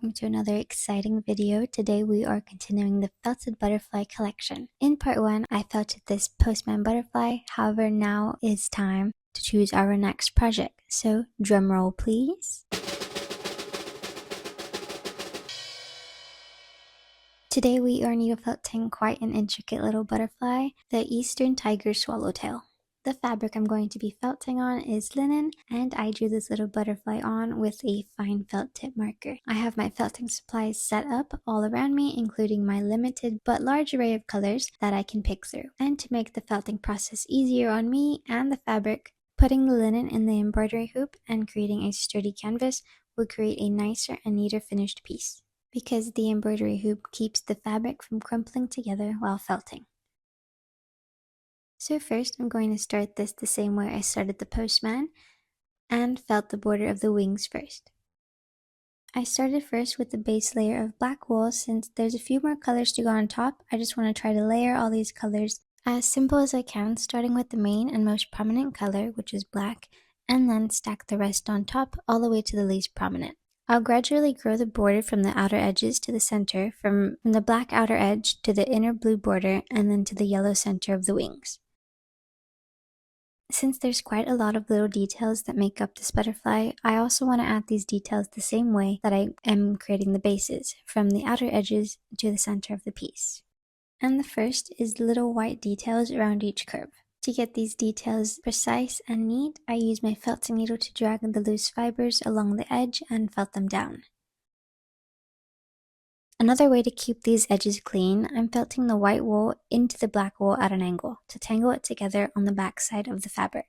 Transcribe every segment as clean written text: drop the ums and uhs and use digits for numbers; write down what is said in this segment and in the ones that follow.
welcome to another exciting video. Today we are continuing the felted butterfly collection. In part 1, I felted this postman butterfly, however now it's time to choose our next project. So drum roll please. Today we are needle felting quite an intricate little butterfly, the Eastern Tiger Swallowtail. The fabric I'm going to be felting on is linen, and I drew this little butterfly on with a fine felt tip marker. I have my felting supplies set up all around me, including my limited but large array of colors that I can pick through. And to make the felting process easier on me and the fabric, putting the linen in the embroidery hoop and creating a sturdy canvas will create a nicer and neater finished piece, because the embroidery hoop keeps the fabric from crumpling together while felting. So first I'm going to start this the same way I started the postman and felt the border of the wings first. I started first with the base layer of black wool. Since there's a few more colors to go on top, I just want to try to layer all these colors as simple as I can, starting with the main and most prominent color, which is black, and then stack the rest on top all the way to the least prominent. I'll gradually grow the border from the outer edges to the center, from the black outer edge to the inner blue border, and then to the yellow center of the wings. Since there's quite a lot of little details that make up this butterfly, I also want to add these details the same way that I am creating the bases, from the outer edges to the center of the piece. And the first is the little white details around each curve. To get these details precise and neat, I use my felting needle to drag the loose fibers along the edge and felt them down. Another way to keep these edges clean, I'm felting the white wool into the black wool at an angle to tangle it together on the back side of the fabric.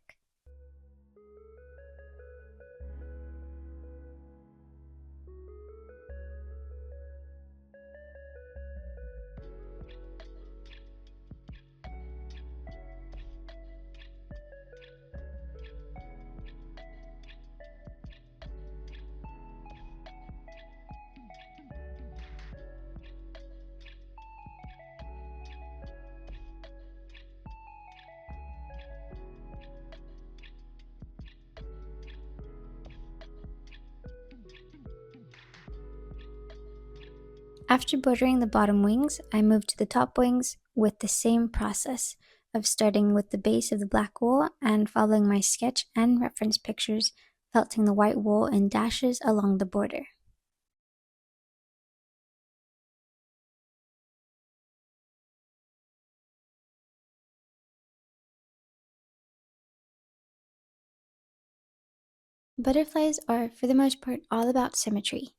After bordering the bottom wings, I moved to the top wings with the same process of starting with the base of the black wool and following my sketch and reference pictures, felting the white wool in dashes along the border. Butterflies are, for the most part, all about symmetry.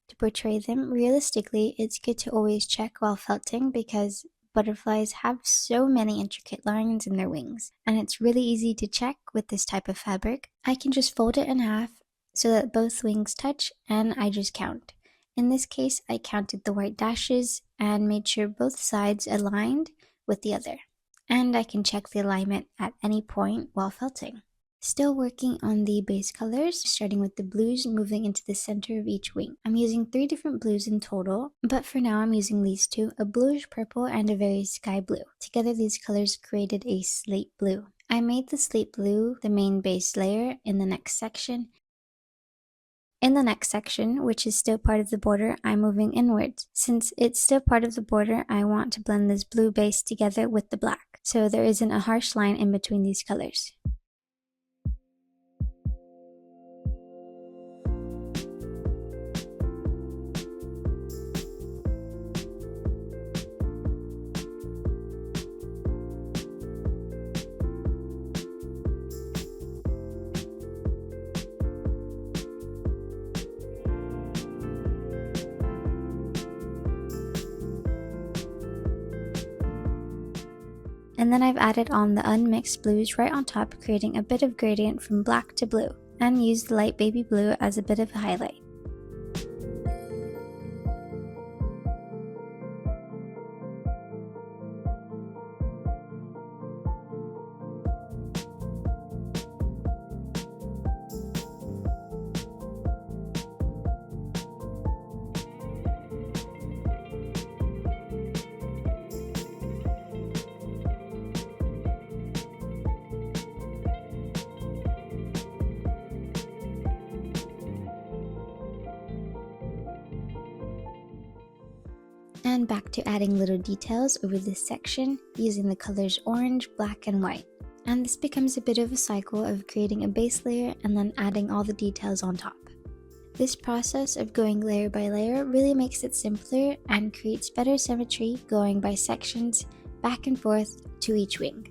To portray them realistically, it's good to always check while felting, because butterflies have so many intricate lines in their wings, and it's really easy to check with this type of fabric. I can just fold it in half so that both wings touch, and I just count. In this case, I counted the white dashes and made sure both sides aligned with the other, and I can check the alignment at any point while felting. Still working on the base colors, starting with the blues, moving into the center of each wing. I'm using 3 different blues in total, but for now I'm using these 2, a bluish purple and a very sky blue. Together these colors created a slate blue. I made the slate blue the main base layer in the next section. In the next section, which is still part of the border, I'm moving inwards. Since it's still part of the border, I want to blend this blue base together with the black, so there isn't a harsh line in between these colors. And then I've added on the unmixed blues right on top, creating a bit of gradient from black to blue, and used the light baby blue as a bit of a highlight. And back to adding little details over this section using the colors orange, black, and white. And this becomes a bit of a cycle of creating a base layer and then adding all the details on top. This process of going layer by layer really makes it simpler and creates better symmetry going by sections back and forth to each wing.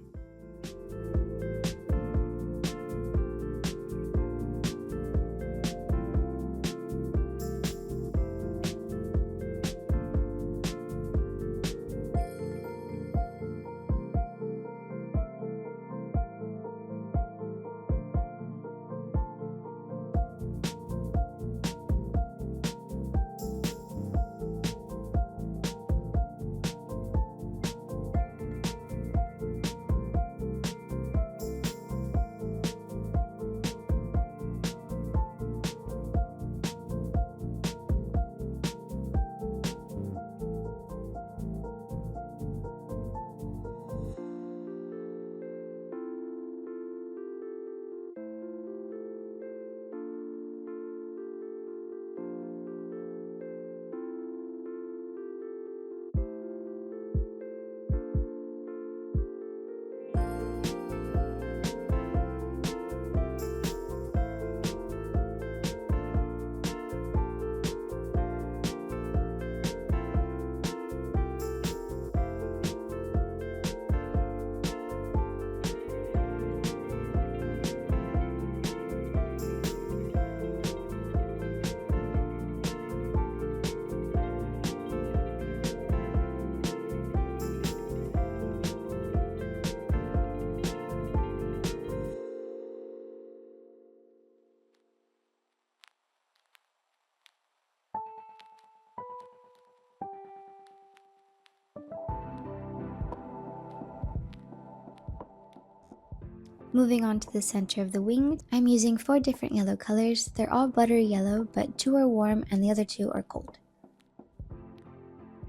Moving on to the center of the wings, I'm using 4 different yellow colors. They're all buttery yellow, but 2 are warm and the other 2 are cold.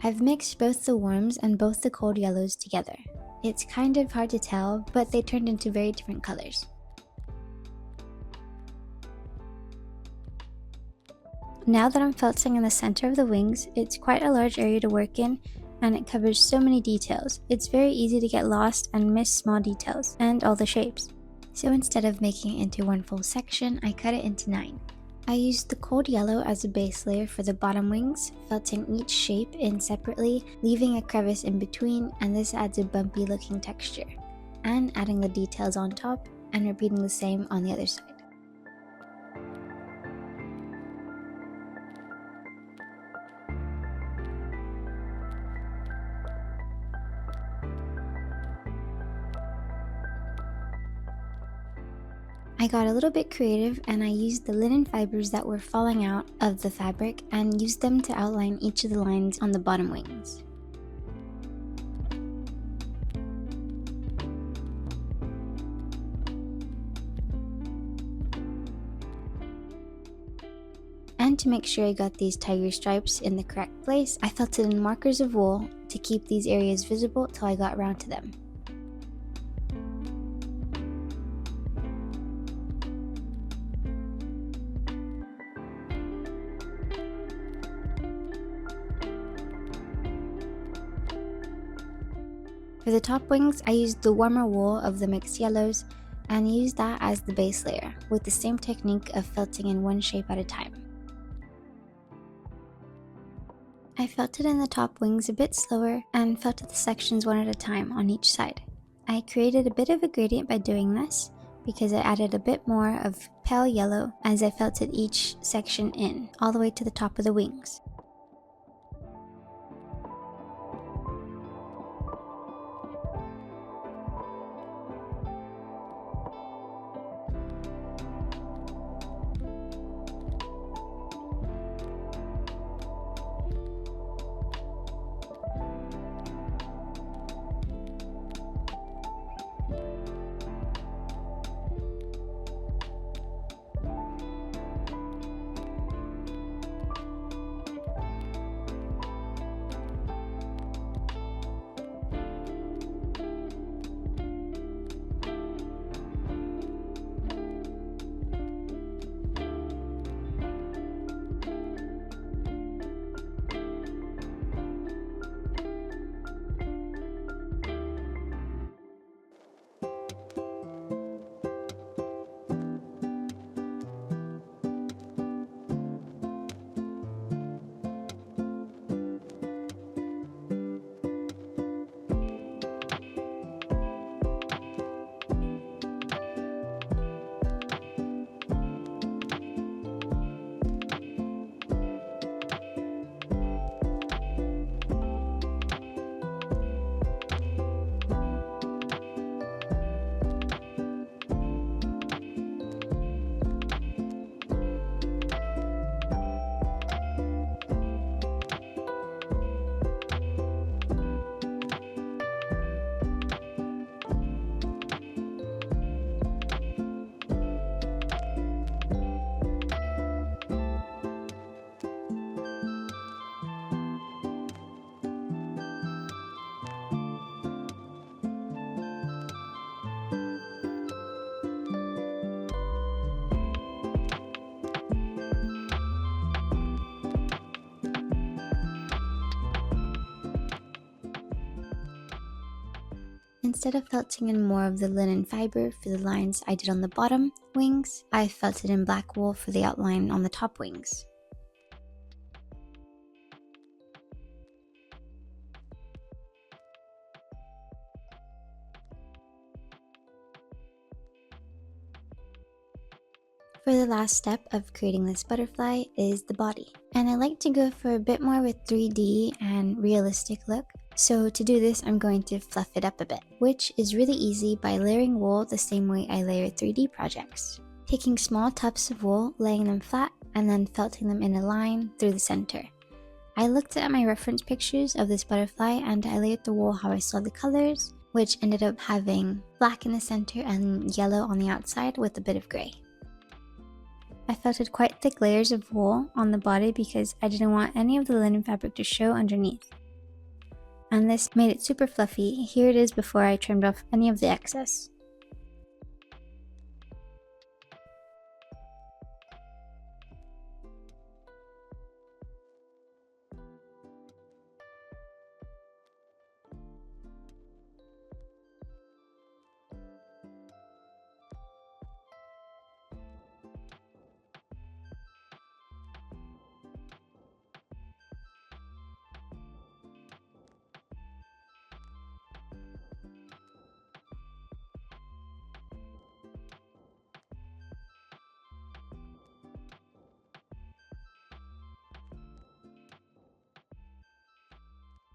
I've mixed both the warms and both the cold yellows together. It's kind of hard to tell, but they turned into very different colors. Now that I'm felting in the center of the wings, it's quite a large area to work in, and it covers so many details. It's very easy to get lost and miss small details, and all the shapes. So instead of making it into one full section, I cut it into 9. I used the cold yellow as a base layer for the bottom wings, felting each shape in separately, leaving a crevice in between, and this adds a bumpy looking texture. And adding the details on top, and repeating the same on the other side. I got a little bit creative and I used the linen fibers that were falling out of the fabric and used them to outline each of the lines on the bottom wings. And to make sure I got these tiger stripes in the correct place, I felted in markers of wool to keep these areas visible till I got around to them. For the top wings, I used the warmer wool of the mixed yellows and used that as the base layer, with the same technique of felting in one shape at a time. I felted in the top wings a bit slower and felted the sections one at a time on each side. I created a bit of a gradient by doing this, because I added a bit more of pale yellow as I felted each section in, all the way to the top of the wings. Instead of felting in more of the linen fiber for the lines I did on the bottom wings, I felted in black wool for the outline on the top wings. For the last step of creating this butterfly is the body, and I like to go for a bit more with 3D and realistic look. So to do this, I'm going to fluff it up a bit, which is really easy by layering wool the same way I layer 3D projects. Taking small tufts of wool, laying them flat, and then felting them in a line through the center. I looked at my reference pictures of this butterfly and I layered the wool how I saw the colors, which ended up having black in the center and yellow on the outside with a bit of gray. I felted quite thick layers of wool on the body because I didn't want any of the linen fabric to show underneath. And this made it super fluffy. Here it is before I trimmed off any of the excess.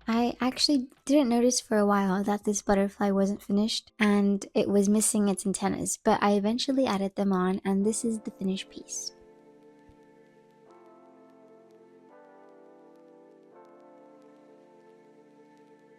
I actually didn't notice for a while that this butterfly wasn't finished and it was missing its antennas, but I eventually added them on and this is the finished piece.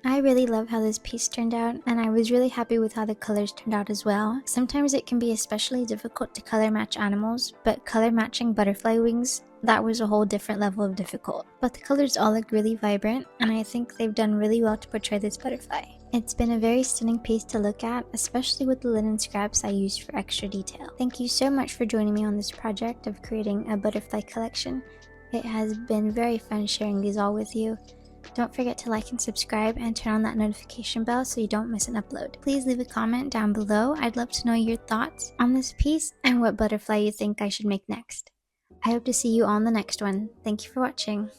I really love how this piece turned out, and I was really happy with how the colors turned out as well. Sometimes it can be especially difficult to color match animals, but color matching butterfly wings, that was a whole different level of difficult. But the colors all look really vibrant, and I think they've done really well to portray this butterfly. It's been a very stunning piece to look at, especially with the linen scraps I used for extra detail. Thank you so much for joining me on this project of creating a butterfly collection. It has been very fun sharing these all with you. Don't forget to like and subscribe and turn on that notification bell so you don't miss an upload. Please leave a comment down below. I'd love to know your thoughts on this piece and what butterfly you think I should make next. I hope to see you on the next one. Thank you for watching.